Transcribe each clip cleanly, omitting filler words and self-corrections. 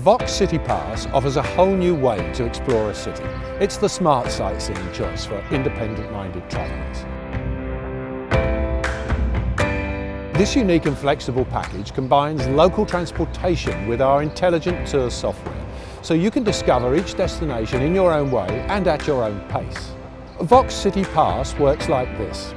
Vox City Pass offers a whole new way to explore a city. It's the smart sightseeing choice for independent-minded travellers. This unique and flexible package combines local transportation with our intelligent tour software, so you can discover each destination in your own way and at your own pace. Vox City Pass works like this.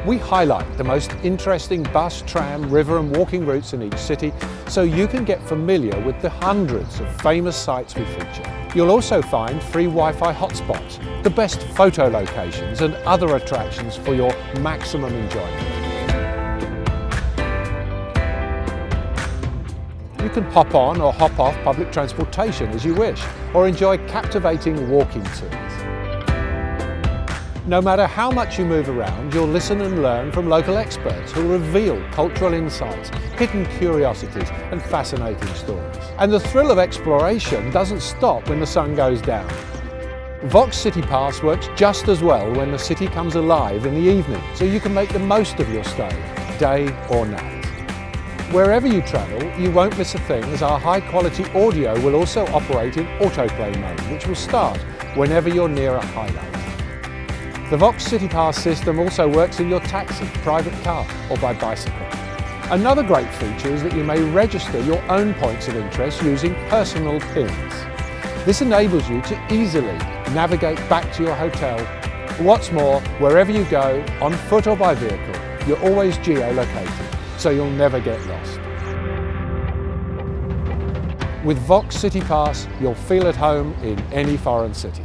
We highlight the most interesting bus, tram, river and walking routes in each city so you can get familiar with the hundreds of famous sites we feature. You'll also find free Wi-Fi hotspots, the best photo locations and other attractions for your maximum enjoyment. You can hop on or hop off public transportation as you wish, or enjoy captivating walking tours. No matter how much you move around, you'll listen and learn from local experts who'll reveal cultural insights, hidden curiosities and fascinating stories. And the thrill of exploration doesn't stop when the sun goes down. Vox City Pass works just as well when the city comes alive in the evening, so you can make the most of your stay, day or night. Wherever you travel, you won't miss a thing, as our high-quality audio will also operate in autoplay mode, which will start whenever you're near a highlight. The Vox City Pass system also works in your taxi, private car or by bicycle. Another great feature is that you may register your own points of interest using personal pins. This enables you to easily navigate back to your hotel. What's more, wherever you go, on foot or by vehicle, you're always geo-located, so you'll never get lost. With Vox City Pass, you'll feel at home in any foreign city.